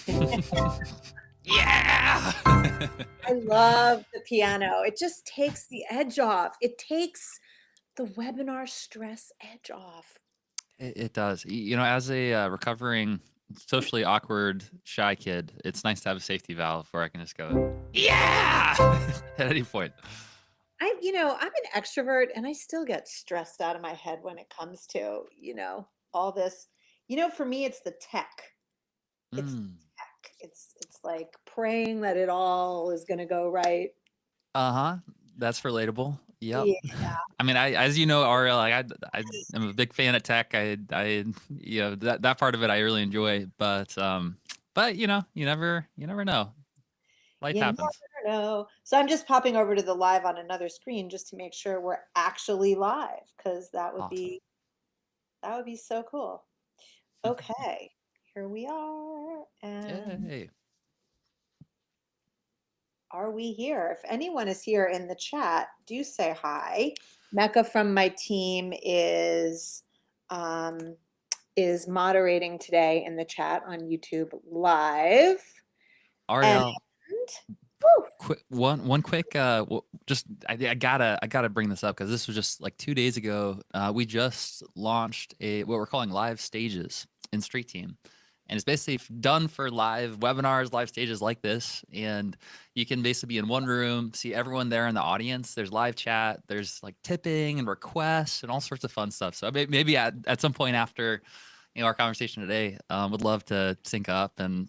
Yeah. I love the piano. It just takes the edge off. It takes the webinar stress edge off. It does. As a recovering socially awkward shy kid, it's nice to have a safety valve where I can just go, yeah, at any point. I'm an extrovert and I still get stressed out of my head when it comes to, all this. For me, it's the tech. It's Mm. tech. It's like praying that it all is going to go right. Uh-huh. That's relatable. Yep. Yeah. I mean, as you know, Ariel, I am a big fan of tech. That part of it I really enjoy. But you never know. Life You happens. never know. So I'm just popping over to the live on another screen just to make sure we're actually live, because that would Awesome. be that would be so cool. Okay, here we are. And Yay. are we here? If anyone is here in the chat, do say hi. Mecca from my team um, is moderating today in the chat on YouTube Live. And Ariel, woo, one quick just I gotta bring this up because this was just like 2 days ago. We just launched what we're calling live stages in Street Team, and it's basically done for live webinars, live stages like this. And you can basically be in one room, see everyone there in the audience. There's live chat, there's like tipping and requests and all sorts of fun stuff. So maybe at some point after our conversation today, would love to sync up and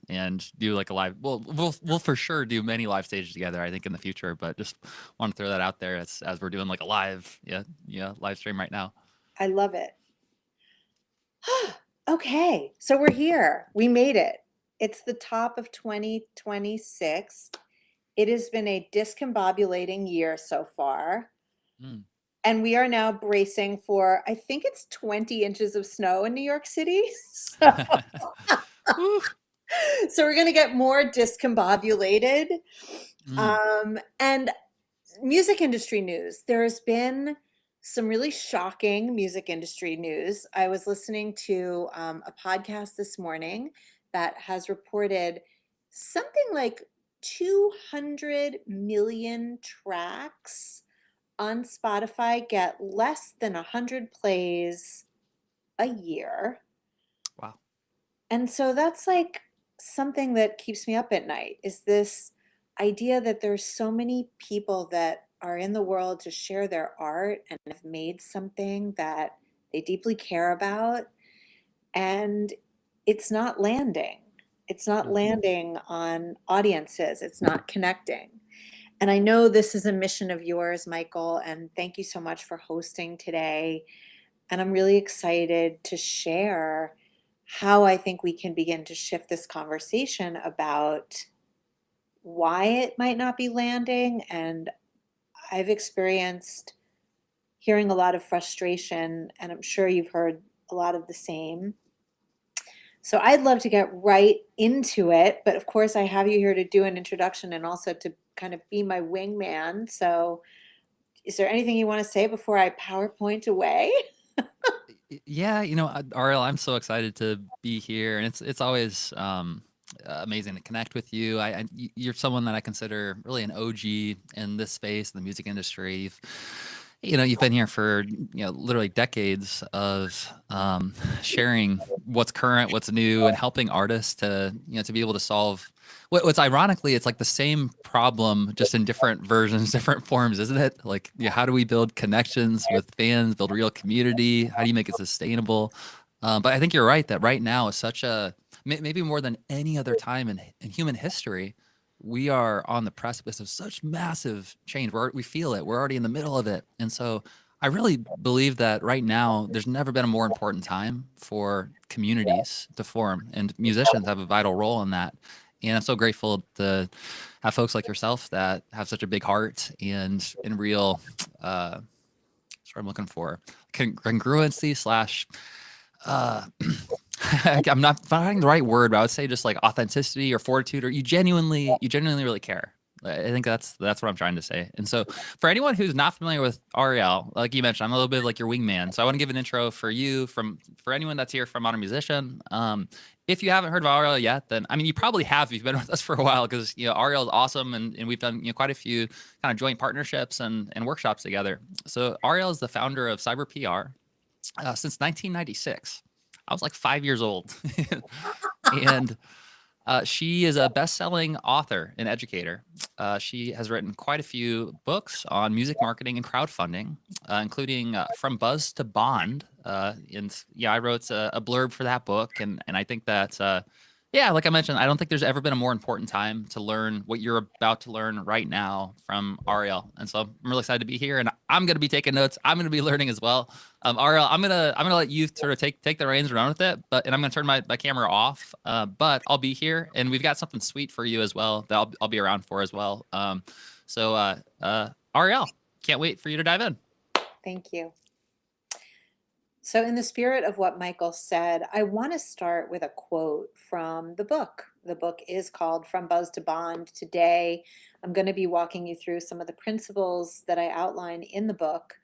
do like a live. We'll for sure do many live stages together, I think, in the future. But just want to throw that out there as we're doing like a live, live stream right now. I love it. Okay, so we're here. We made it. It's the top of 2026. It has been a discombobulating year so far. Mm. And we are now bracing for, I think it's 20 inches of snow in New York City. So we're going to get more discombobulated. Mm. And music industry news. There has been some really shocking music industry news. I was listening to a podcast this morning that has reported something like 200 million tracks on Spotify get less than 100 plays a year. Wow. And so that's like something that keeps me up at night, is this idea that there's so many people that are in the world to share their art and have made something that they deeply care about, and it's not landing. It's not Mhm. landing on audiences. It's not connecting. And I know this is a mission of yours, Michael, and thank you so much for hosting today. And I'm really excited to share how I think we can begin to shift this conversation about why it might not be landing. And I've experienced hearing a lot of frustration, and I'm sure you've heard a lot of the same. So I'd love to get right into it, but of course I have you here to do an introduction and also to kind of be my wingman. So is there anything you want to say before I PowerPoint away? Yeah, Ariel, I'm so excited to be here, and it's always amazing to connect with you. You're someone that I consider really an OG in this space, in the music industry. You've been here for literally decades of sharing what's current, what's new, and helping artists to be able to solve. What's ironically, it's like the same problem, just in different versions, different forms, isn't it? Like, how do we build connections with fans, build real community? How do you make it sustainable? But I think you're right that right now is such maybe more than any other time in human history, we are on the precipice of such massive change. We feel it. We're already in the middle of it. And so I really believe that right now, there's never been a more important time for communities to form, and musicians have a vital role in that. And I'm so grateful to have folks like yourself that have such a big heart and in real, that's what I'm looking for, congruency slash, uh, I'm not finding the right word, but I would say just like authenticity or fortitude, or you genuinely really care. I think that's what I'm trying to say. And so for anyone who's not familiar with Ariel, like you mentioned, I'm a little bit like your wingman. So I want to give an intro for you for anyone that's here from Modern Musician. If you haven't heard of Ariel yet, then I mean you probably have if you've been with us for a while, because Ariel is awesome, and we've done quite a few kind of joint partnerships and workshops together. So Ariel is the founder of Cyber PR since 1996. I was like 5 years old. And she is a best-selling author and educator. She has written quite a few books on music marketing and crowdfunding, including From Buzz to Bond. And yeah, I wrote a blurb for that book, and I think that yeah, like I mentioned, I don't think there's ever been a more important time to learn what you're about to learn right now from Ariel. And so I'm really excited to be here, and I'm going to be taking notes. I'm going to be learning as well. Ariel, I'm gonna let you sort of take the reins and run with it, and I'm gonna turn my camera off. But I'll be here, and we've got something sweet for you as well that I'll be around for as well. Ariel, can't wait for you to dive in. Thank you. So, in the spirit of what Michael said, I want to start with a quote from the book. The book is called From Buzz to Bond. Today, I'm going to be walking you through some of the principles that I outline in the book.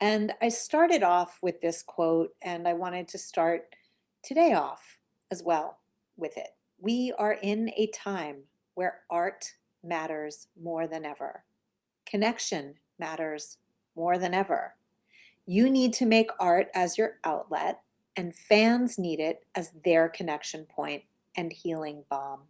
And I started off with this quote, and I wanted to start today off as well with it. We are in a time where art matters more than ever. Connection matters more than ever. You need to make art as your outlet, and fans need it as their connection point and healing balm.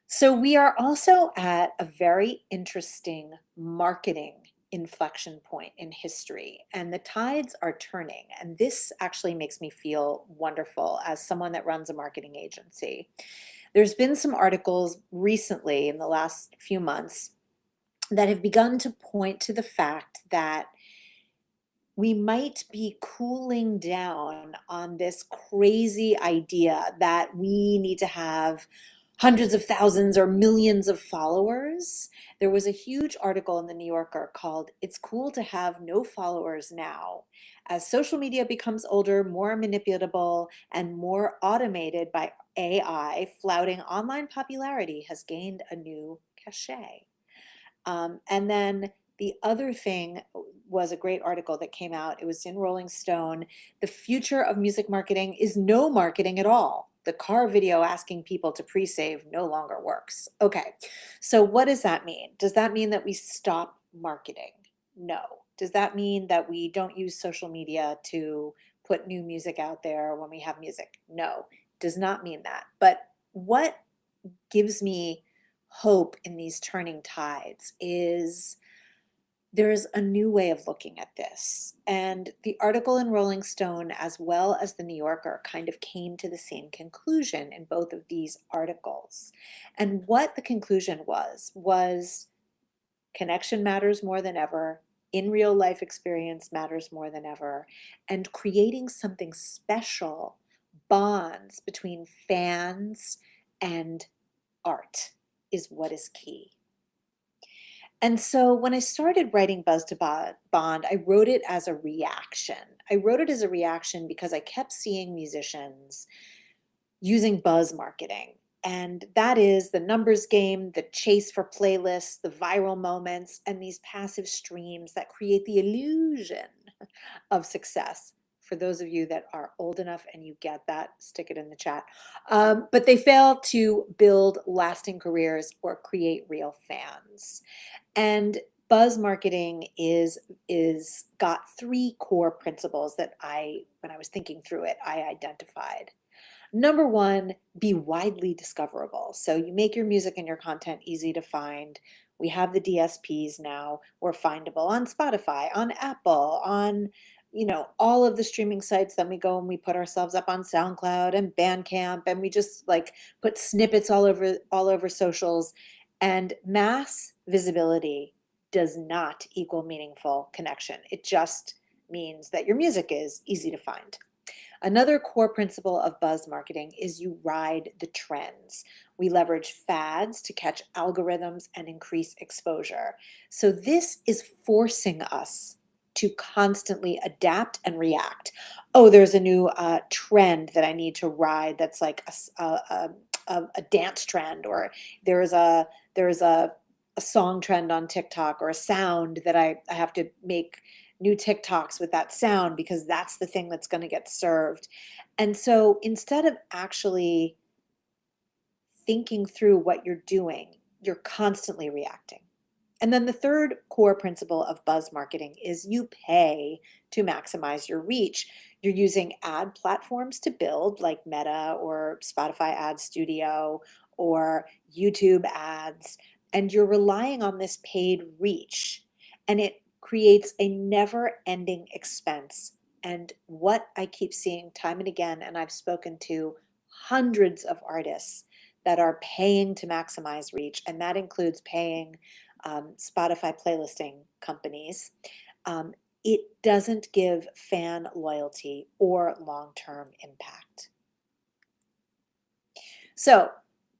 So, we are also at a very interesting marketing inflection point in history, and the tides are turning. And this actually makes me feel wonderful as someone that runs a marketing agency. There's been some articles recently in the last few months that have begun to point to the fact that we might be cooling down on this crazy idea that we need to have hundreds of thousands or millions of followers. There was a huge article in the New Yorker called "It's Cool to Have No Followers Now." As social media becomes older, more manipulatable, and more automated by AI, flouting online popularity has gained a new cachet. And then the other thing was a great article that came out. It was in Rolling Stone. The future of music marketing is no marketing at all. The car video asking people to pre-save no longer works. Okay, so what does that mean? Does that mean that we stop marketing? No. Does that mean that we don't use social media to put new music out there when we have music? No, does not mean that. But what gives me hope in these turning tides is there's a new way of looking at this. And the article in Rolling Stone, as well as the New Yorker, kind of came to the same conclusion in both of these articles. And what the conclusion was connection matters more than ever, in real life experience matters more than ever, and creating something special bonds between fans and art is what is key. And so when I started writing Buzz to Bond, I wrote it as a reaction. I wrote it as a reaction because I kept seeing musicians using buzz marketing. And that is the numbers game, the chase for playlists, the viral moments, and these passive streams that create the illusion of success. For those of you that are old enough and you get that, stick it in the chat. But they fail to build lasting careers or create real fans. And buzz marketing is got three core principles that when I was thinking through it, I identified. Number one, be widely discoverable. So you make your music and your content easy to find. We have the DSPs now. We're findable on Spotify, on Apple, on all of the streaming sites. Then we go and we put ourselves up on SoundCloud and Bandcamp, and we just like put snippets all over socials. And mass visibility does not equal meaningful connection. It just means that your music is easy to find. Another core principle of buzz marketing is you ride the trends. We leverage fads to catch algorithms and increase exposure. So this is forcing us to constantly adapt and react. Oh, there's a new trend that I need to ride that's like a dance trend, or there's a song trend on TikTok, or a sound that I have to make new TikToks with that sound because that's the thing that's going to get served. And so instead of actually thinking through what you're doing, you're constantly reacting. And then the third core principle of buzz marketing is you pay to maximize your reach. You're using ad platforms to build, like Meta or Spotify Ad Studio or YouTube ads, and you're relying on this paid reach. And it creates a never ending expense. And what I keep seeing time and again, and I've spoken to hundreds of artists that are paying to maximize reach, and that includes paying Spotify playlisting companies, um, it doesn't give fan loyalty or long-term impact. So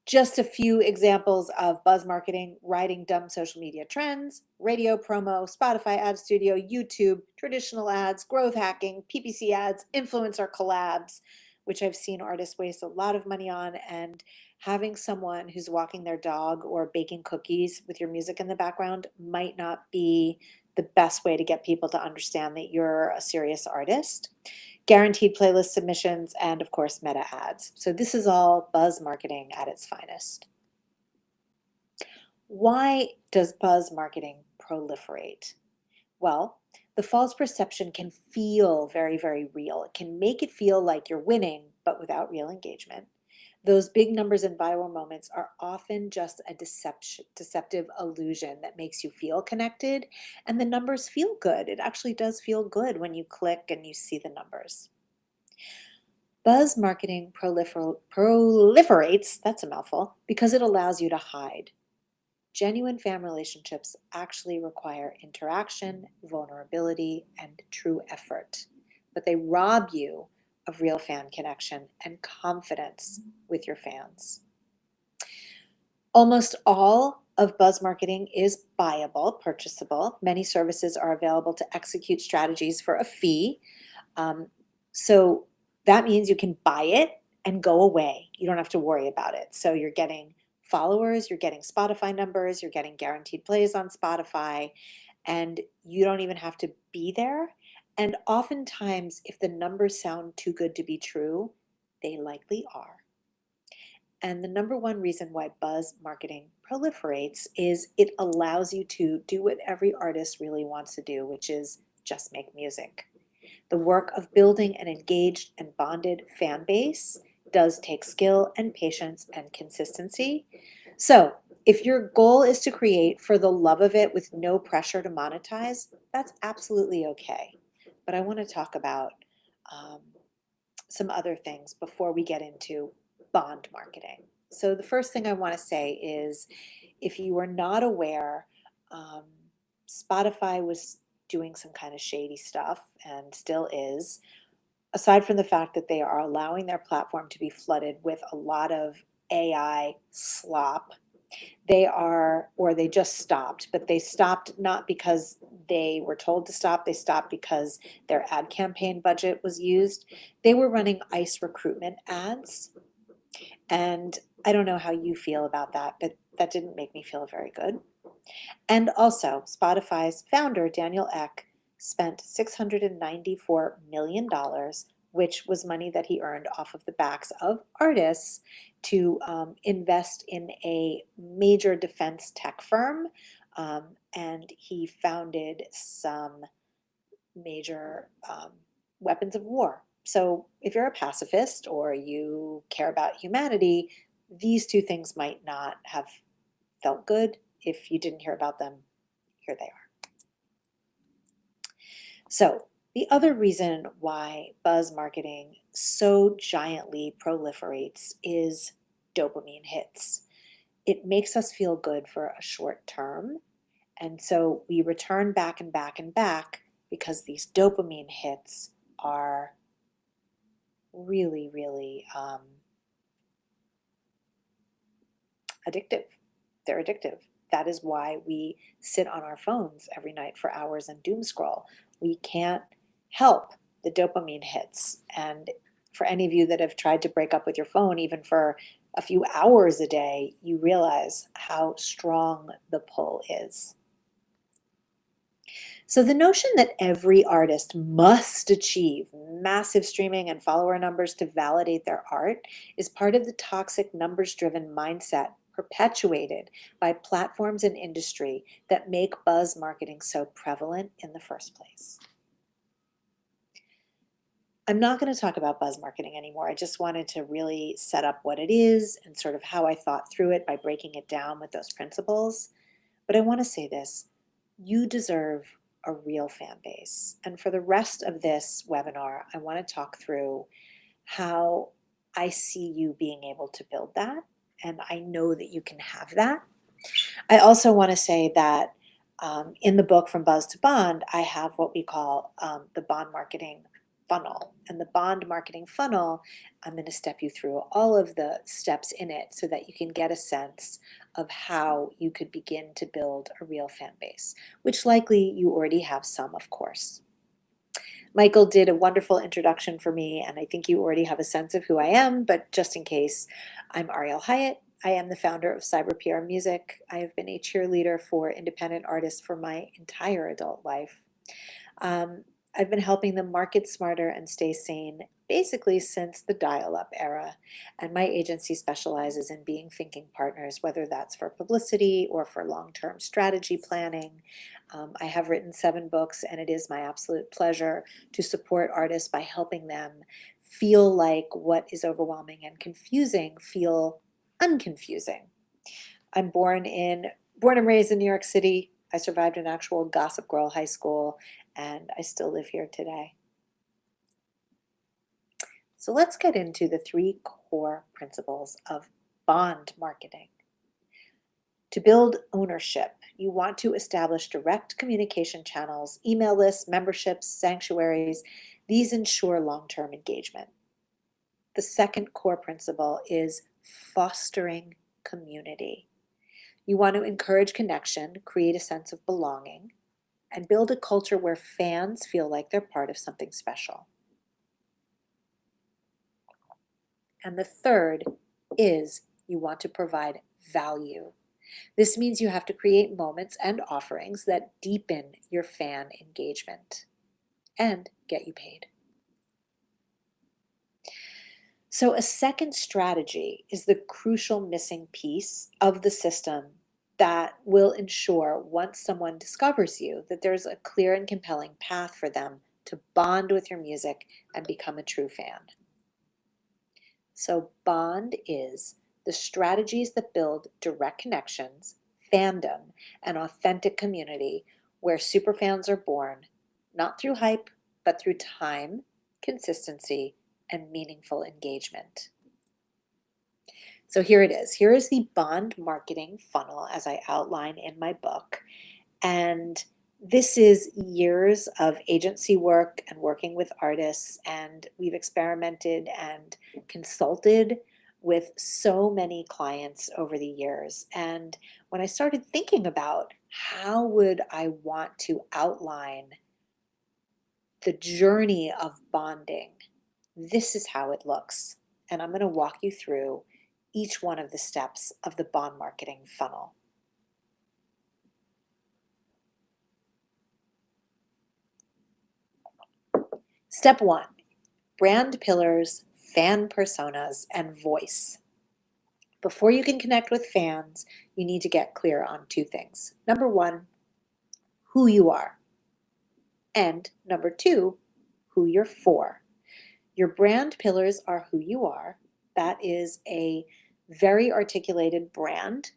just a few examples of buzz marketing: riding dumb social media trends, radio promo, Spotify Ad Studio, YouTube, traditional ads, growth hacking, PPC ads, influencer collabs, which I've seen artists waste a lot of money on, and having someone who's walking their dog or baking cookies with your music in the background might not be the best way to get people to understand that you're a serious artist. Guaranteed playlist submissions, and of course, meta ads. So this is all buzz marketing at its finest. Why does buzz marketing proliferate? Well, the false perception can feel very, very real. It can make it feel like you're winning, but without real engagement. Those big numbers and viral moments are often just a deceptive illusion that makes you feel connected, and the numbers feel good. It actually does feel good when you click and you see the numbers. Buzz marketing proliferates, that's a mouthful, because it allows you to hide. Genuine fan relationships actually require interaction, vulnerability, and true effort, but they rob you of real fan connection and confidence with your fans. Almost all of buzz marketing is buyable, purchasable. Many services are available to execute strategies for a fee. So that means you can buy it and go away. You don't have to worry about it. So you're getting followers, you're getting Spotify numbers, you're getting guaranteed plays on Spotify, and you don't even have to be there. And oftentimes, if the numbers sound too good to be true, they likely are. And the number one reason why buzz marketing proliferates is it allows you to do what every artist really wants to do, which is just make music. The work of building an engaged and bonded fan base does take skill and patience and consistency. So if your goal is to create for the love of it with no pressure to monetize, that's absolutely okay. But I want to talk about some other things before we get into bond marketing. So the first thing I want to say is, if you are not aware, um, Spotify was doing some kind of shady stuff and still is. Aside from the fact that they are allowing their platform to be flooded with a lot of AI slop, they just stopped, but they stopped not because they were told to stop, they stopped because their ad campaign budget was used. They were running ICE recruitment ads, and I don't know how you feel about that, but that didn't make me feel very good. And also, Spotify's founder, Daniel Ek, spent $694 million, which was money that he earned off of the backs of artists, to invest in a major defense tech firm. And he founded some major weapons of war. So if you're a pacifist or you care about humanity, these two things might not have felt good. If you didn't hear about them, here they are. So the other reason why buzz marketing so giantly proliferates is dopamine hits. It makes us feel good for a short term, and so we return back and back and back because these dopamine hits are really, really addictive. They're addictive. That is why we sit on our phones every night for hours and doom scroll. We can't help the dopamine hits, and for any of you that have tried to break up with your phone, even for a few hours a day, you realize how strong the pull is. So the notion that every artist must achieve massive streaming and follower numbers to validate their art is part of the toxic numbers-driven mindset perpetuated by platforms and industry that make buzz marketing so prevalent in the first place. I'm not going to talk about buzz marketing anymore. I just wanted to really set up what it is and sort of how I thought through it by breaking it down with those principles. But I want to say this, you deserve a real fan base. And for the rest of this webinar, I want to talk through how I see you being able to build that. And I know that you can have that. I also want to say that in the book From Buzz to Bond, I have what we call the bond marketing funnel. And the bond marketing funnel, I'm going to step you through all of the steps in it so that you can get a sense of how you could begin to build a real fan base, which likely you already have some, of course. Michael did a wonderful introduction for me, and I think you already have a sense of who I am, but just in case, I'm Ariel Hyatt. I am the founder of Cyber PR Music. I have been a cheerleader for independent artists for my entire adult life. I've been helping them market smarter and stay sane basically since the dial-up era. And my agency specializes in being thinking partners, whether that's for publicity or for long-term strategy planning. I have written 7 books, and it is my absolute pleasure to support artists by helping them feel like what is overwhelming and confusing feel unconfusing. I'm born and raised in New York City. I survived an actual Gossip Girl high school, and I still live here today. So let's get into the 3 core principles of bond marketing. To build ownership, you want to establish direct communication channels, email lists, memberships, sanctuaries. These ensure long-term engagement. The second core principle is fostering community. You want to encourage connection, create a sense of belonging, and build a culture where fans feel like they're part of something special. And the third is you want to provide value. This means you have to create moments and offerings that deepen your fan engagement and get you paid. So a second strategy is the crucial missing piece of the system that will ensure once someone discovers you that there's a clear and compelling path for them to bond with your music and become a true fan. So bond is the strategies that build direct connections, fandom, and authentic community where superfans are born, not through hype, but through time, consistency, and meaningful engagement. So here it is. Here is the bond marketing funnel as I outline in my book. And this is years of agency work and working with artists, and we've experimented and consulted with so many clients over the years. And when I started thinking about how would I want to outline the journey of bonding, this is how it looks. And I'm going to walk you through each one of the steps of the bond marketing funnel. Step 1, brand pillars, fan personas, and voice. Before you can connect with fans, you need to get clear on 2 things. Number 1, who you are. And number 2, who you're for. Your brand pillars are who you are. That is a very articulated brand.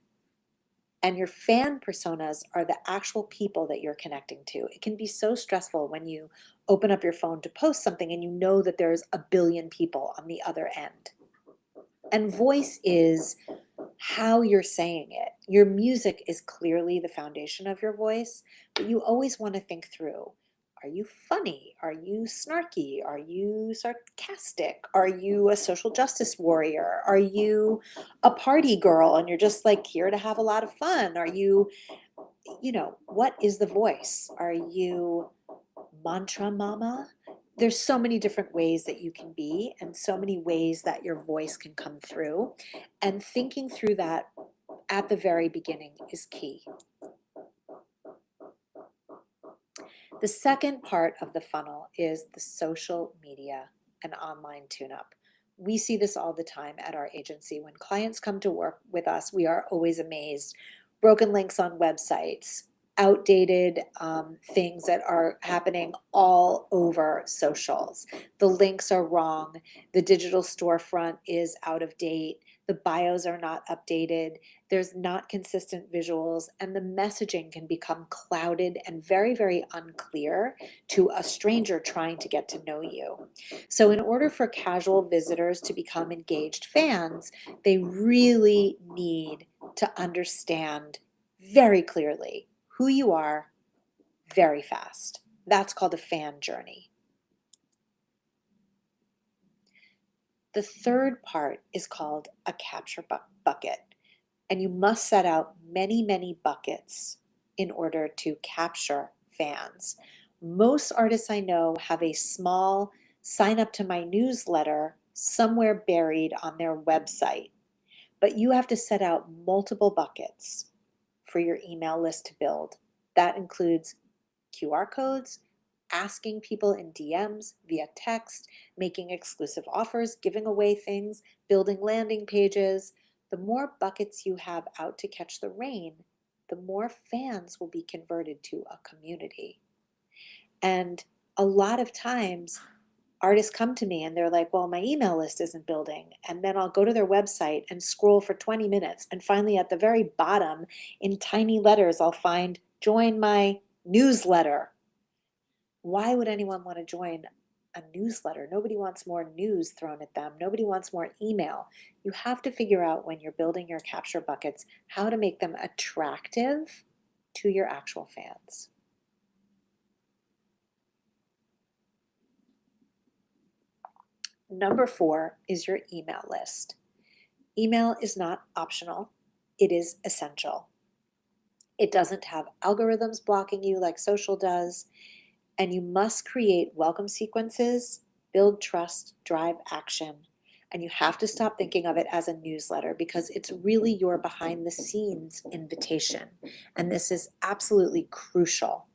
And your fan personas are the actual people that you're connecting to. It can be so stressful when you open up your phone to post something and you know that there's a billion people on the other end. And voice is how you're saying it. Your music is clearly the foundation of your voice, but you always want to think through, are you funny? Are you snarky? Are you sarcastic? Are you a social justice warrior? Are you a party girl and you're just like here to have a lot of fun? Are you, what is the voice? Are you mantra mama? There's so many different ways that you can be and so many ways that your voice can come through. And thinking through that at the very beginning is key. The second part of the funnel is the social media and online tune-up. We see this all the time at our agency. When clients come to work with us, we are always amazed. Broken links on websites, outdated things that are happening all over socials. The links are wrong. The digital storefront is out of date. The bios are not updated. There's not consistent visuals, and the messaging can become clouded and very, very unclear to a stranger trying to get to know you. So, in order for casual visitors to become engaged fans, they really need to understand very clearly who you are very fast. That's called a fan journey. The third part is called a capture bucket. And you must set out many, many buckets in order to capture fans. Most artists I know have a small sign up to my newsletter somewhere buried on their website. But you have to set out multiple buckets for your email list to build. That includes QR codes, asking people in DMs, via text, making exclusive offers, giving away things, building landing pages. The more buckets you have out to catch the rain, the more fans will be converted to a community. And a lot of times, artists come to me and they're like, well, my email list isn't building. And then I'll go to their website and scroll for 20 minutes. And finally, at the very bottom, in tiny letters, I'll find join my newsletter. Why would anyone want to join a newsletter? Nobody wants more news thrown at them. Nobody wants more email. You have to figure out when you're building your capture buckets how to make them attractive to your actual fans. Number 4 is your email list. Email is not optional. It is essential. It doesn't have algorithms blocking you like social does. And you must create welcome sequences, build trust, drive action. And you have to stop thinking of it as a newsletter because it's really your behind the scenes invitation. And this is absolutely crucial.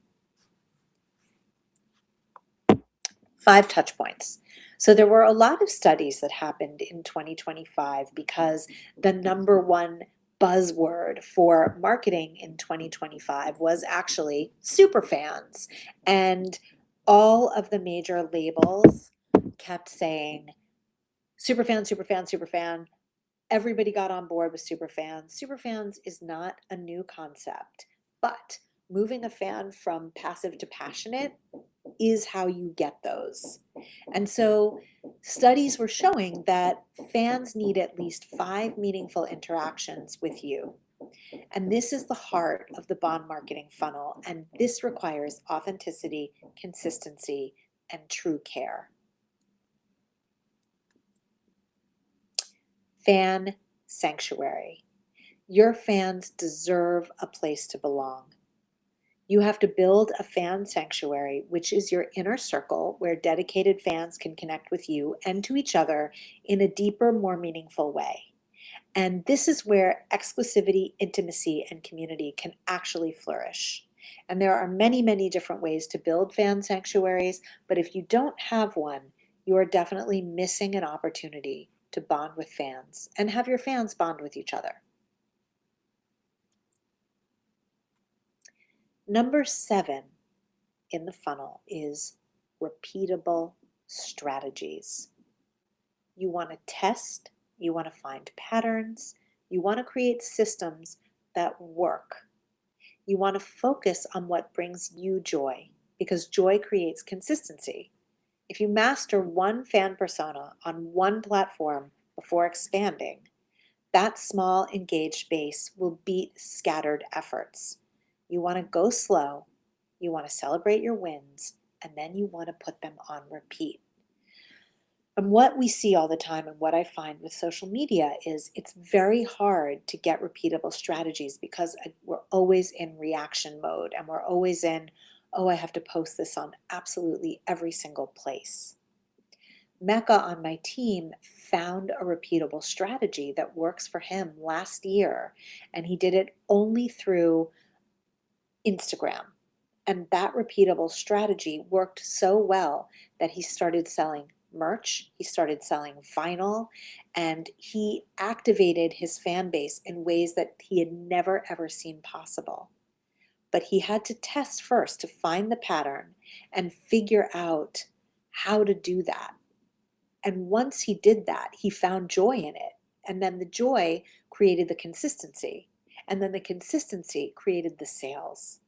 5 touch points. So there were a lot of studies that happened in 2025 because the number one buzzword for marketing in 2025 was actually superfans. And all of the major labels kept saying superfan, superfan, superfan. Everybody got on board with superfans. Superfans is not a new concept, but moving a fan from passive to passionate is how you get those. And so studies were showing that fans need at least 5 meaningful interactions with you. And this is the heart of the bond marketing funnel. And this requires authenticity, consistency, and true care. Fan sanctuary. Your fans deserve a place to belong. You have to build a fan sanctuary, which is your inner circle where dedicated fans can connect with you and to each other in a deeper, more meaningful way. And this is where exclusivity, intimacy, and community can actually flourish. And there are many, many different ways to build fan sanctuaries, but if you don't have one, you are definitely missing an opportunity to bond with fans and have your fans bond with each other. Number 7 in the funnel is repeatable strategies. You want to test, you want to find patterns, you want to create systems that work. You want to focus on what brings you joy because joy creates consistency. If you master one fan persona on one platform before expanding, that small engaged base will beat scattered efforts. You want to go slow, you want to celebrate your wins, and then you want to put them on repeat. And what we see all the time and what I find with social media is it's very hard to get repeatable strategies because we're always in reaction mode and we're always in, Oh, I have to post this on absolutely every single place. Mecca on my team found a repeatable strategy that works for him last year, and he did it only through Instagram. And that repeatable strategy worked so well that he started selling merch, he started selling vinyl, and he activated his fan base in ways that he had never ever seen possible. But he had to test first to find the pattern and figure out how to do that. And once he did that, he found joy in it. And then the joy created the consistency. And then the consistency created the sales.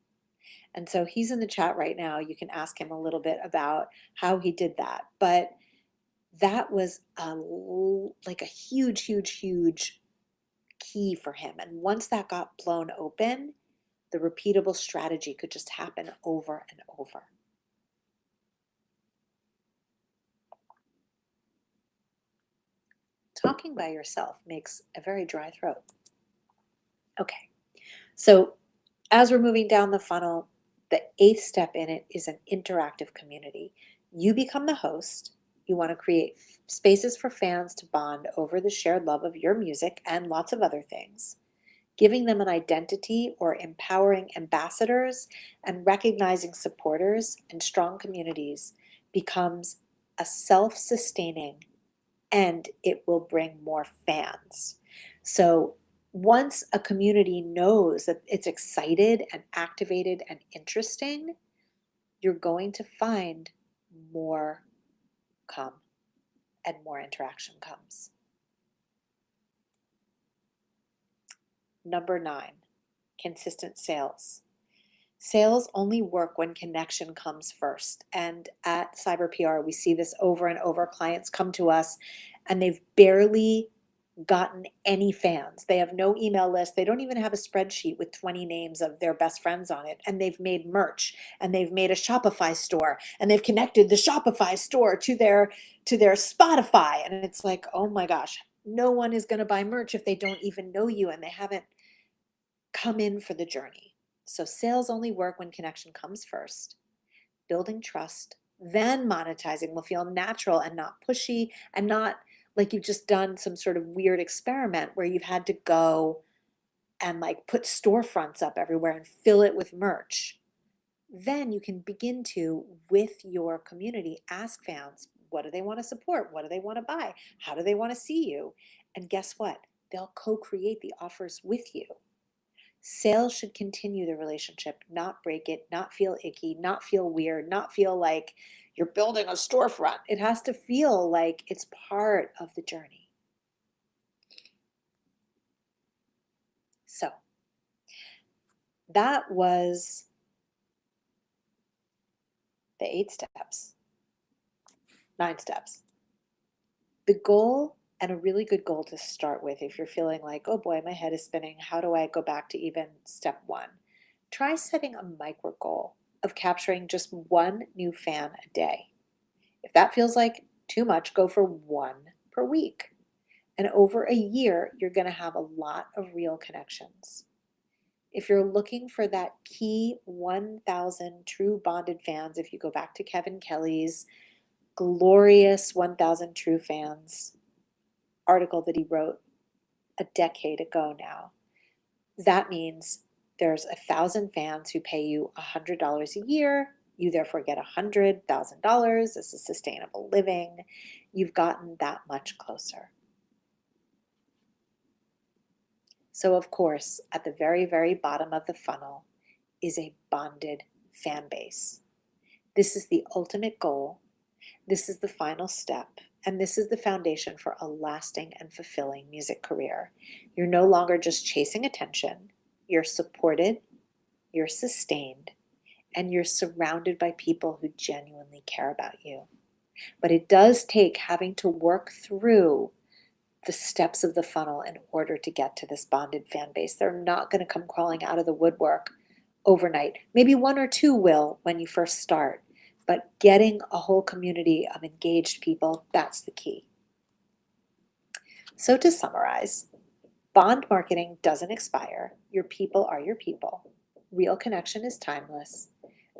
And so he's in the chat right now. You can ask him a little bit about how he did that. But that was like a huge, huge, huge key for him. And once that got blown open, the repeatable strategy could just happen over and over. Talking by yourself makes a very dry throat. Okay, so as we're moving down the funnel, the 8th step in it is an interactive community. You become the host. You want to create spaces for fans to bond over the shared love of your music and lots of other things. Giving them an identity or empowering ambassadors and recognizing supporters and strong communities becomes a self-sustaining, and it will bring more fans. So once a community knows that it's excited and activated and interesting, you're going to find more come and more interaction comes. Number 9, consistent sales. Sales only work when connection comes first. And at Cyber PR, we see this over and over. Clients come to us and they've barely gotten any fans. They have no email list. They don't even have a spreadsheet with 20 names of their best friends on it. And they've made merch and they've made a Shopify store and they've connected the Shopify store to their Spotify. And it's like, oh my gosh, no one is going to buy merch if they don't even know you and they haven't come in for the journey. So sales only work when connection comes first. Building trust, then monetizing will feel natural and not pushy and not like you've just done some sort of weird experiment where you've had to go and like put storefronts up everywhere and fill it with merch. Then you can begin to, with your community, ask fans, what do they want to support? What do they want to buy? How do they want to see you? And guess what? They'll co-create the offers with you. Sales should continue the relationship, not break it, not feel icky, not feel weird, not feel like you're building a storefront. It has to feel like it's part of the journey. So that was the 8 steps, 9 steps. The goal, and a really good goal to start with if you're feeling like, oh boy, my head is spinning, how do I go back to even step 1? Try setting a micro goal of capturing just 1 new fan a day. If that feels like too much, go for 1 per week. And over a year, you're going to have a lot of real connections. If you're looking for that key 1,000 true bonded fans, if you go back to Kevin Kelly's glorious 1,000 true fans article that he wrote a decade ago now, that means there's 1,000 fans who pay you $100 a year. You therefore get $100,000. This is sustainable living. You've gotten that much closer. So of course, at the very, very bottom of the funnel is a bonded fan base. This is the ultimate goal. This is the final step. And this is the foundation for a lasting and fulfilling music career. You're no longer just chasing attention. You're supported, you're sustained, and you're surrounded by people who genuinely care about you. But it does take having to work through the steps of the funnel in order to get to this bonded fan base. They're not going to come crawling out of the woodwork overnight. Maybe 1 or 2 will when you first start, but getting a whole community of engaged people, that's the key. So to summarize, bond marketing doesn't expire. Your people are your people. Real connection is timeless.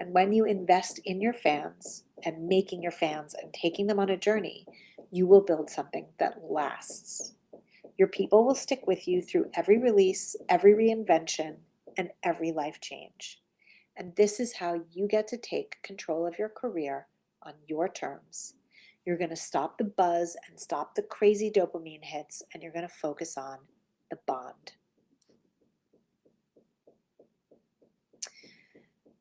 And when you invest in your fans and making your fans and taking them on a journey, you will build something that lasts. Your people will stick with you through every release, every reinvention, and every life change. And this is how you get to take control of your career on your terms. You're going to stop the buzz and stop the crazy dopamine hits, and you're going to focus on the bond.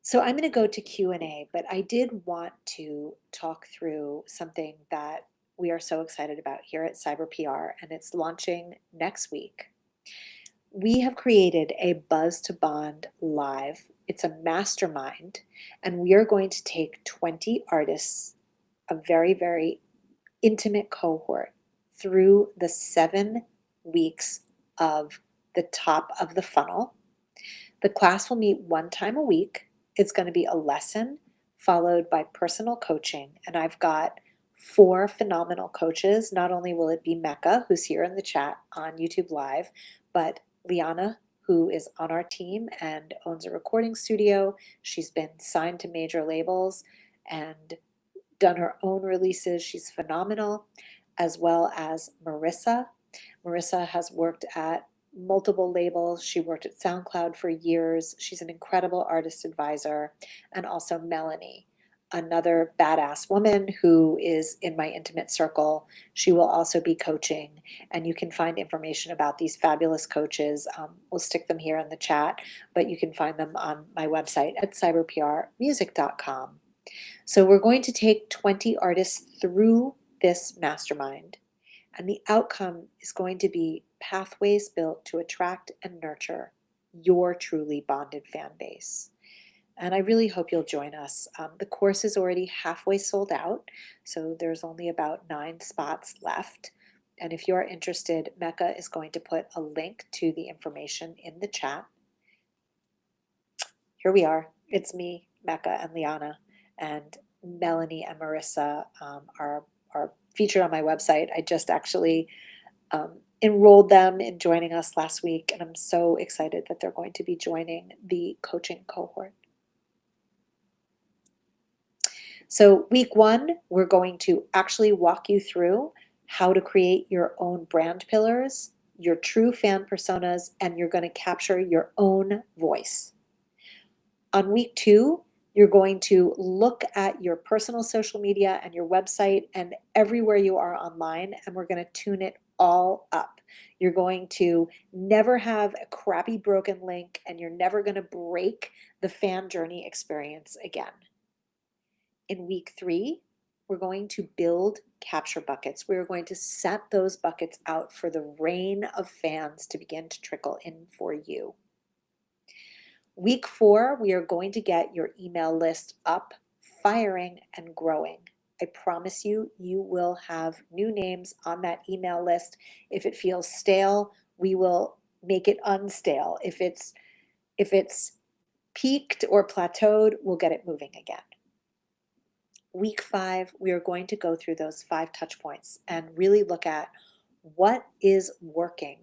So I'm going to go to Q&A, but I did want to talk through something that we are so excited about here at Cyber PR, and it's launching next week. We have created a Buzz to Bond Live. It's a mastermind, and we are going to take 20 artists, a very, very intimate cohort, through the 7 weeks of the top of the funnel. The class will meet one time a week. It's going to be a lesson followed by personal coaching, and I've got 4 phenomenal coaches. Not only will it be Mecca, who's here in the chat on YouTube Live, but Liana, who is on our team and owns a recording studio. She's been signed to major labels and done her own releases. She's phenomenal, as well as Marissa. Marissa has worked at multiple labels. She worked at SoundCloud for years. She's an incredible artist advisor. And also Melanie, another badass woman who is in my intimate circle. She will also be coaching, and you can find information about these fabulous coaches. We'll stick them here in the chat, but you can find them on my website at cyberprmusic.com. So we're going to take 20 artists through this mastermind, and the outcome is going to be pathways built to attract and nurture your truly bonded fan base. And I really hope you'll join us. The course is already halfway sold out, so there's only about 9 spots left. And if you're interested, Mecca is going to put a link to the information in the chat. Here we are. It's me, Mecca, and Liana. And Melanie and Marissa are featured on my website. I just actually enrolled them in joining us last week, and I'm so excited that they're going to be joining the coaching cohort. So week 1, we're going to actually walk you through how to create your own brand pillars, your true fan personas, and you're going to capture your own voice. On week 2, you're going to look at your personal social media and your website and everywhere you are online, and we're going to tune it all up. You're going to never have a crappy broken link, and you're never going to break the fan journey experience again. In week 3, we're going to build capture buckets. We're going to set those buckets out for the rain of fans to begin to trickle in for you. Week 4, we are going to get your email list up, firing, and growing. I promise you, you will have new names on that email list. If it feels stale, we will make it unstale. If it's peaked or plateaued, we'll get it moving again. Week 5, we are going to go through those 5 touch points and really look at what is working.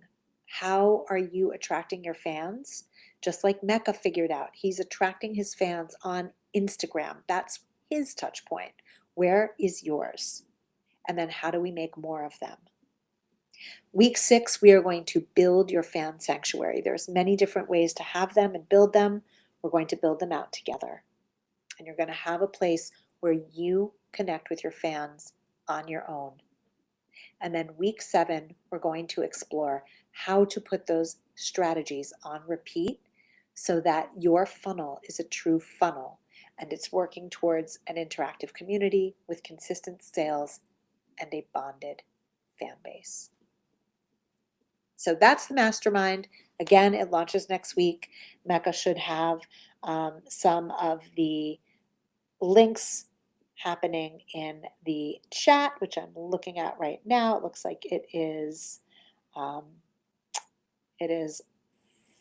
How are you attracting your fans? Just like Mecca figured out, he's attracting his fans on Instagram. That's his touch point. Where is yours? And then how do we make more of them? Week 6, we are going to build your fan sanctuary. There's many different ways to have them and build them. We're going to build them out together. And you're going to have a place where you connect with your fans on your own. And then week 7, we're going to explore how to put those strategies on repeat so that your funnel is a true funnel and it's working towards an interactive community with consistent sales and a bonded fan base. So that's the mastermind. Again, it launches next week. Mecca should have some of the links happening in the chat, which I'm looking at right now. It looks like it is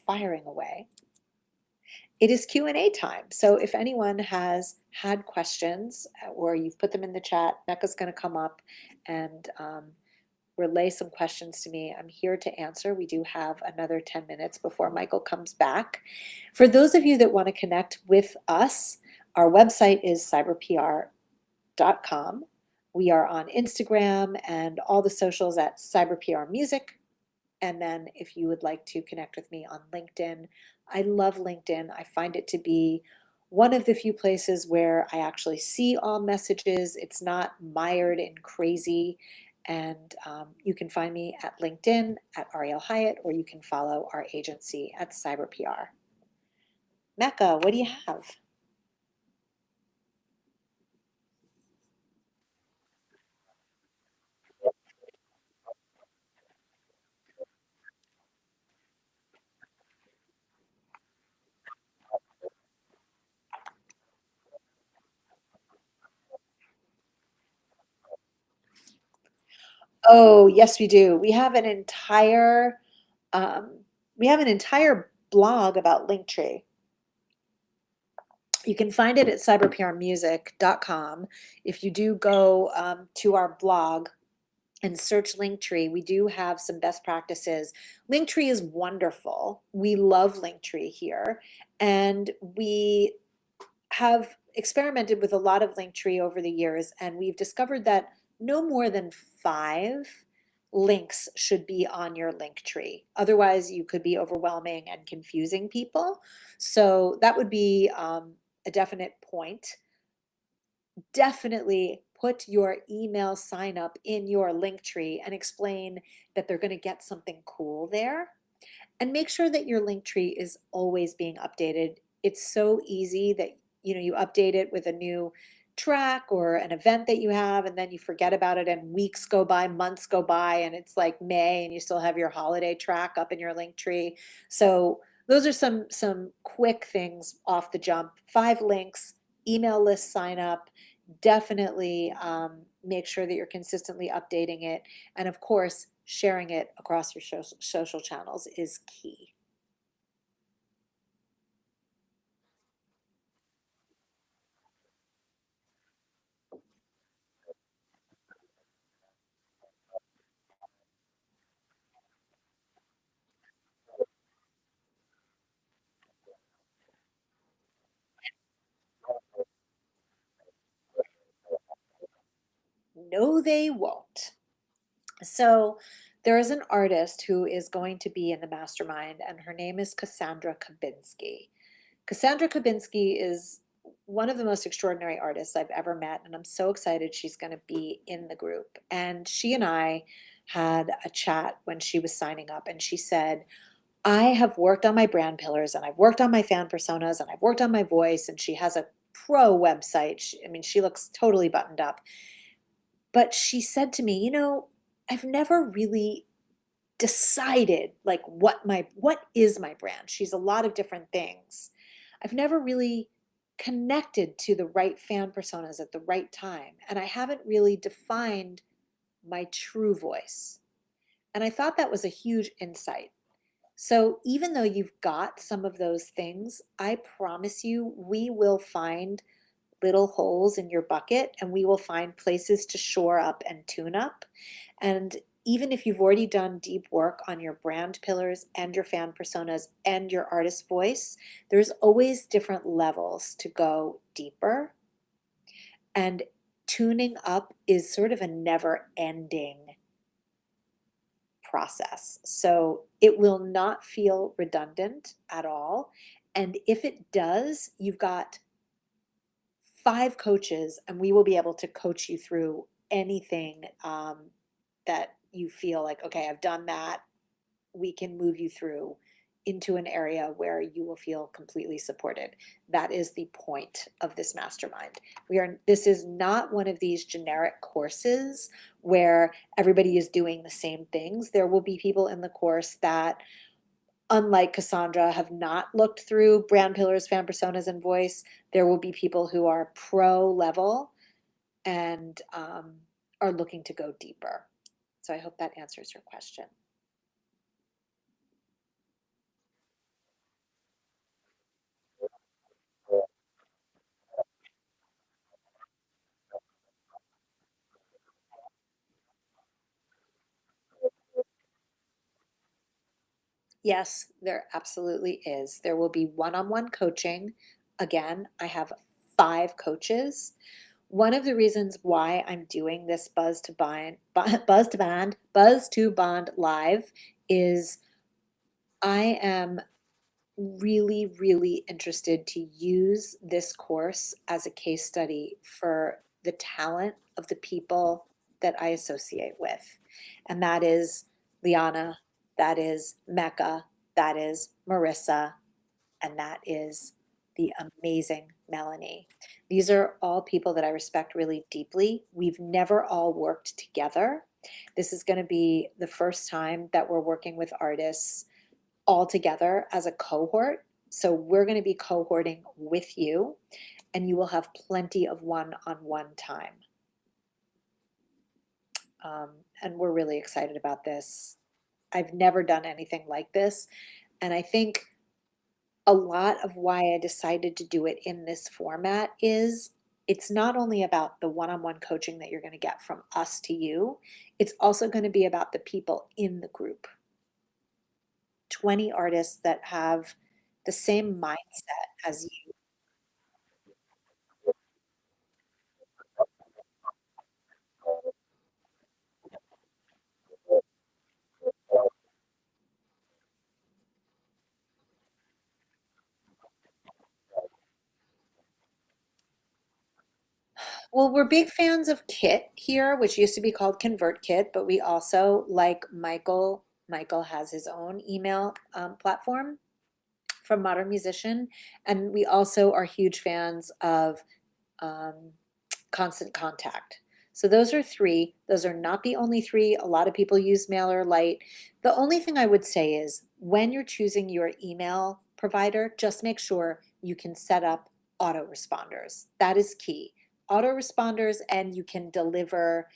firing away. It is Q&A time. So if anyone has had questions or you've put them in the chat, Mecca's going to come up and relay some questions to me. I'm here to answer. We do have another 10 minutes before Michael comes back. For those of you that want to connect with us, Our website is cyberpr.com. We are on Instagram and all the socials at cyberprmusic. And then if you would like to connect with me on LinkedIn, I love LinkedIn. I find it to be one of the few places where I actually see all messages. It's not mired in crazy. And you can find me at LinkedIn at Ariel Hyatt, or you can follow our agency at CyberPR. Mecca, what do you have? Oh, yes, we do. Um, we have an entire blog about Linktree. You can find it at cyberprmusic.com. If you do go to our blog and search Linktree, we do have some best practices. Linktree is wonderful. We love Linktree here, and we have experimented with a lot of Linktree over the years, and we've discovered that no more than 5 links should be on your Linktree. Otherwise, you could be overwhelming and confusing people. So that would be a definite point. Definitely put your email sign up in your Linktree and explain that they're going to get something cool there. And make sure that your Linktree is always being updated. It's so easy that you update it with a new track or an event that you have, and then you forget about it, and weeks go by, months go by, and it's like May and you still have your holiday track up in your Linktree. So those are some quick things off the jump. 5 links, email list sign up. Definitely make sure that you're consistently updating it. And of course, sharing it across your social channels is key. No, they won't. So there is an artist who is going to be in the mastermind, and her name is Cassandra Kabinski. Cassandra Kabinski is one of the most extraordinary artists I've ever met, and I'm so excited she's going to be in the group. And she and I had a chat when she was signing up, and she said, I have worked on my brand pillars, and I've worked on my fan personas, and I've worked on my voice, and she has a pro website. I mean, she looks totally buttoned up. But she said to me, I've never really decided like what is my brand. She's a lot of different things. I've never really connected to the right fan personas at the right time, and I haven't really defined my true voice. And I thought that was a huge insight. So even though you've got some of those things, I promise you we will find little holes in your bucket, and we will find places to shore up and tune up. And even if you've already done deep work on your brand pillars and your fan personas and your artist voice, there's always different levels to go deeper. And tuning up is sort of a never ending process. So it will not feel redundant at all. And if it does, you've got 5 coaches, and we will be able to coach you through anything that you feel like, okay, I've done that. We can move you through into an area where you will feel completely supported. That is the point of this mastermind. This is not one of these generic courses where everybody is doing the same things. There will be people in the course that, unlike Cassandra, have not looked through brand pillars, fan personas, and voice. There will be people who are pro level and are looking to go deeper. So I hope that answers your question. Yes, there absolutely is. There will be one-on-one coaching. Again, I have 5 coaches. One of the reasons why I'm doing this Buzz to Bond live is I am really, really interested to use this course as a case study for the talent of the people that I associate with. And that is Liana, that is Mecca, that is Marissa, and that is the amazing Melanie. These are all people that I respect really deeply. We've never all worked together. This is going to be the first time that we're working with artists all together as a cohort. So we're going to be cohorting with you, and you will have plenty of one-on-one time. And we're really excited about this. I've never done anything like this, and I think a lot of why I decided to do it in this format is it's not only about the one-on-one coaching that you're going to get from us to you, it's also going to be about the people in the group. 20 artists that have the same mindset as you. Well, we're big fans of Kit here, which used to be called ConvertKit, but we also like Michael. Michael has his own email platform from Modern Musician, and we also are huge fans of um, Constant Contact. So those are 3. Those are not the only 3. A lot of people use MailerLite. The only thing I would say is when you're choosing your email provider, just make sure you can set up autoresponders. That is key. Autoresponders, and you can deliver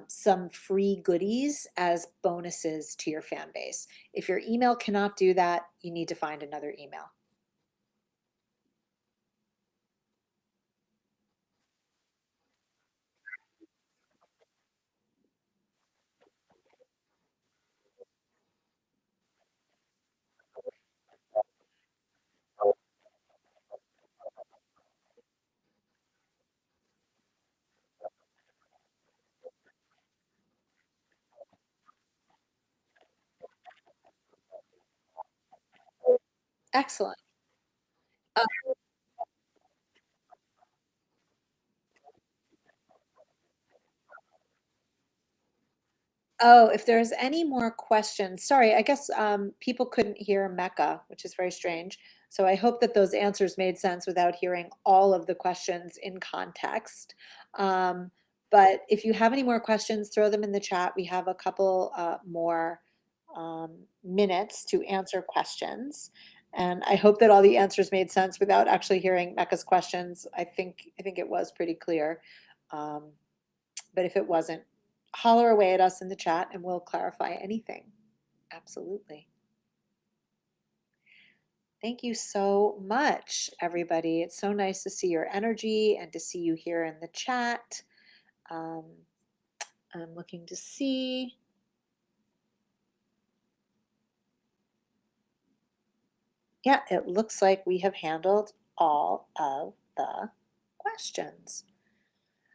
some free goodies as bonuses to your fan base. If your email cannot do that, you need to find another email. Excellent. Oh, if there's any more questions, sorry, I guess people couldn't hear Mecca, which is very strange. So I hope that those answers made sense without hearing all of the questions in context. Um, but if you have any more questions, throw them in the chat. We have a couple more minutes to answer questions. And I hope that all the answers made sense without actually hearing Mecca's questions. I think it was pretty clear. Um, but if it wasn't, holler away at us in the chat and we'll clarify anything. Absolutely. Thank you so much, everybody. It's so nice to see your energy and to see you here in the chat. I'm looking to see. Yeah, it looks like we have handled all of the questions.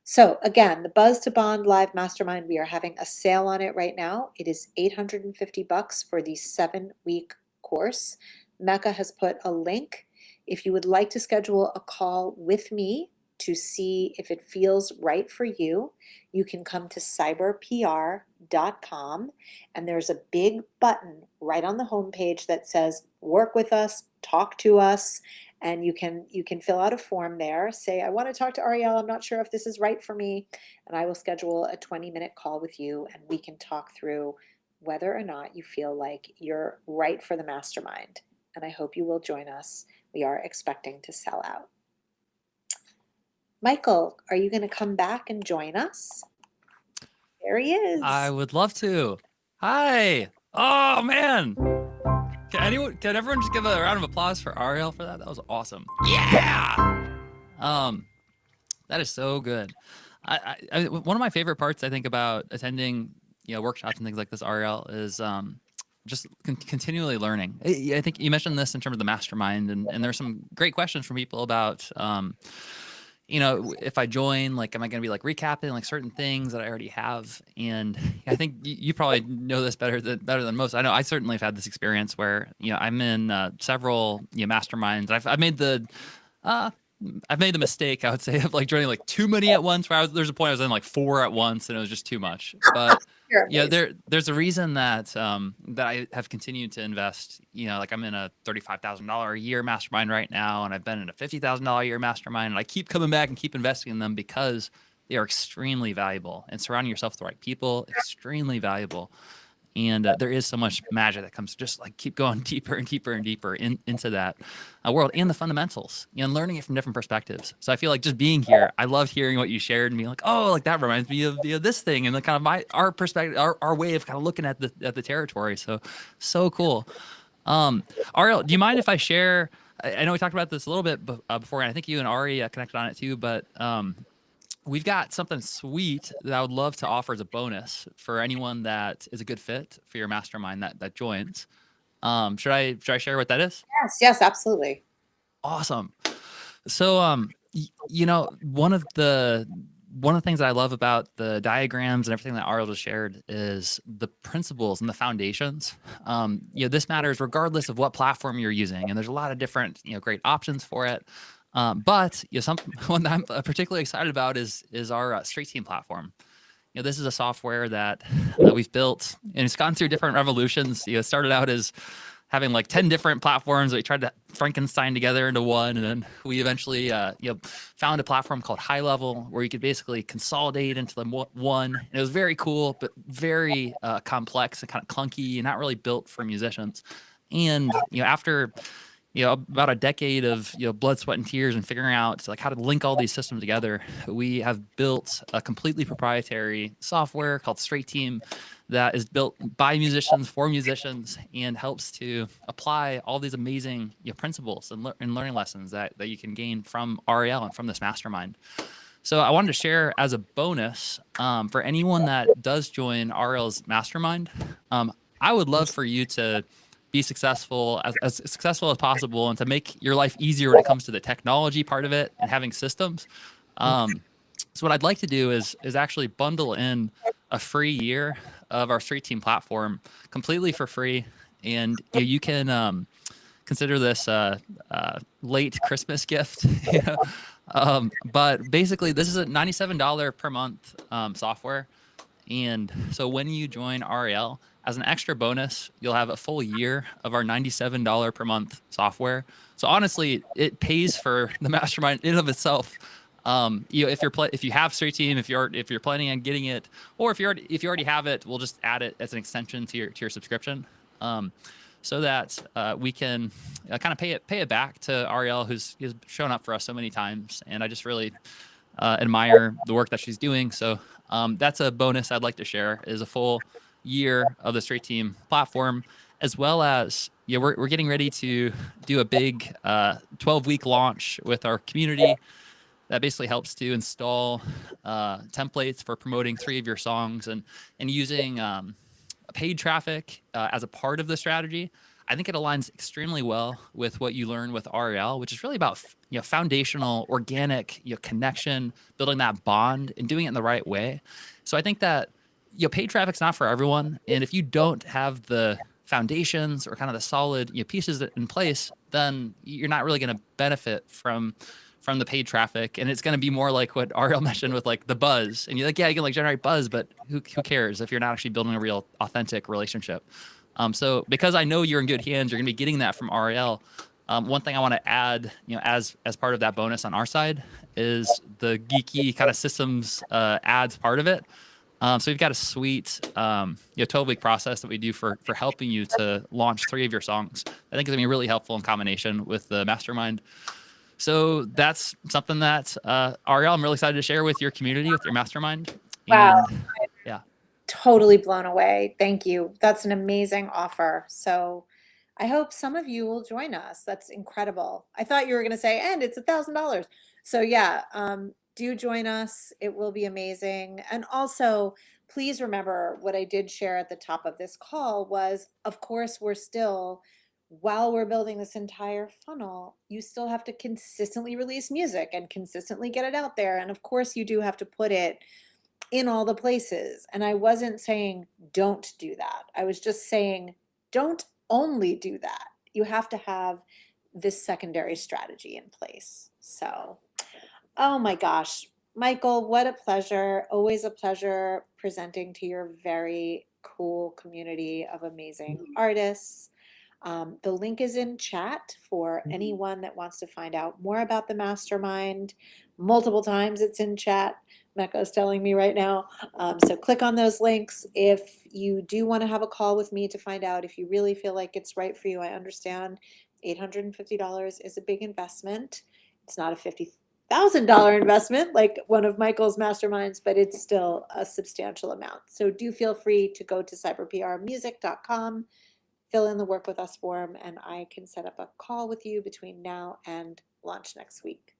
So again, the Buzz to Bond Live Mastermind, we are having a sale on it right now. It is $850 for the 7-week course. Mecca has put a link. If you would like to schedule a call with me to see if it feels right for you, you can come to cyberpr.com, and there's a big button right on the homepage that says work with us, talk to us, and you can fill out a form there. Say, I want to talk to Ariel. I'm not sure if this is right for me. And I will schedule a 20-minute call with you, and we can talk through whether or not you feel like you're right for the mastermind. And I hope you will join us. We are expecting to sell out. Michael, are you going to come back and join us? There he is. I would love to. Hi. Oh man. Can everyone just give a round of applause for Ariel for that? That was awesome. Yeah. That is so good. One of my favorite parts I think about attending, workshops and things like this, Ariel, is just continually learning. I think you mentioned this in terms of the mastermind, and there's some great questions from people about if I join, like, am I going to be like recapping like certain things that I already have? And I think you probably know this better than most. I know I certainly have had this experience where, I'm in several, masterminds. Uh, I've made the mistake, I would say, of like joining like too many at once. There's a point I was in like four at once, and it was just too much. But You're amazing. there's a reason that I have continued to invest. Like I'm in a $35,000 a year mastermind right now, and I've been in a $50,000 a year mastermind, and I keep coming back and keep investing in them because they are extremely valuable. And surrounding yourself with the right people, extremely valuable. And there is so much magic that comes just like keep going deeper and deeper and deeper into that world and the fundamentals, and learning it from different perspectives. So I feel like just being here, I love hearing what you shared and being like, oh, like that reminds me of this thing, and the kind of our perspective, our way of kind of looking at the territory. So cool. Ariel, do you mind if I share? I know we talked about this a little bit before, and I think you and Ari connected on it too, but we've got something sweet that I would love to offer as a bonus for anyone that is a good fit for your mastermind that joins. Should I share what that is? Yes, yes, absolutely. Awesome. So one of the things that I love about the diagrams and everything that Ariel just shared is the principles and the foundations. This matters regardless of what platform you're using, and there's a lot of different great options for it. But one that I'm particularly excited about is our Straight Team platform. This is a software that we've built, and it's gone through different revolutions. It started out as having like 10 different platforms that we tried to Frankenstein together into one. And then we eventually, found a platform called High Level where you could basically consolidate into them one. And it was very cool, but very complex and kind of clunky and not really built for musicians. And, after about a decade of blood, sweat, and tears and figuring out like how to link all these systems together, we have built a completely proprietary software called Straight Team that is built by musicians for musicians and helps to apply all these amazing principles and learning lessons that you can gain from Ariel and from this mastermind. So I wanted to share as a bonus for anyone that does join Ariel's mastermind. I would love for you to be successful as successful as possible, and to make your life easier when it comes to the technology part of it and having systems. So what I'd like to do is actually bundle in a free year of our Street Team platform completely for free, and you can consider this late Christmas gift. But basically, this is a $97 per month software. And so when you join RAL, as an extra bonus, you'll have a full year of our $97 per month software. So honestly, it pays for the mastermind in of itself. If you have Straight Team, if you're planning on getting it, or if you already have it, we'll just add it as an extension to your subscription, so that we can kind of pay it back to Ariel, who's shown up for us so many times, and I just really admire the work that she's doing. So that's a bonus I'd like to share, is a full year of the Straight Team platform, as well as we're getting ready to do a big 12-week launch with our community that basically helps to install templates for promoting 3 of your songs and using paid traffic as a part of the strategy. I think it aligns extremely well with what you learn with REL, which is really about foundational, organic connection, building that bond, and doing it in the right way. So I think that paid traffic's not for everyone, and if you don't have the foundations or kind of the solid pieces in place, then you're not really going to benefit from the paid traffic, and it's going to be more like what Ariel mentioned with like the buzz. And you're like, yeah, you can like generate buzz, but who cares if you're not actually building a real authentic relationship? So because I know you're in good hands, you're going to be getting that from REL. One thing I want to add, as part of that bonus on our side, is the geeky kind of systems ads part of it. So we've got a sweet 12-week process that we do for helping you to launch 3 of your songs. I think it's going to be really helpful in combination with the mastermind. So that's something that Ariel, I'm really excited to share with your community, with your mastermind. Wow. And yeah. Totally blown away. Thank you. That's an amazing offer. So I hope some of you will join us. That's incredible. I thought you were going to say, and it's $1,000. So yeah, do join us. It will be amazing. And also, please remember what I did share at the top of this call was, of course, we're still while we're building this entire funnel, you still have to consistently release music and consistently get it out there. And of course, you do have to put it in all the places. And I wasn't saying don't do that. I was just saying don't only do that. You have to have this secondary strategy in place. So, oh my gosh, Michael, what a pleasure. Always a pleasure presenting to your very cool community of amazing artists. The link is in chat for anyone that wants to find out more about the mastermind. Multiple times it's in chat. Mecca is telling me right now. So click on those links. If you do want to have a call with me to find out if you really feel like it's right for you, I understand $850 is a big investment. It's not a $50,000 investment like one of Michael's masterminds, but it's still a substantial amount. So do feel free to go to cyberprmusic.com, fill in the work with us form, and I can set up a call with you between now and launch next week.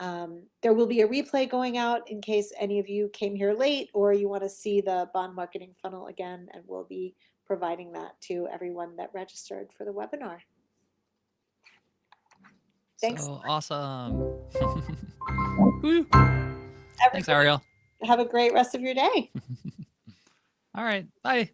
There will be a replay going out in case any of you came here late or you want to see the bond marketing funnel again, and we'll be providing that to everyone that registered for the webinar. Thanks. So awesome. Woo. Thanks, Everybody, Ariel. have a great rest of your day. All right. Bye.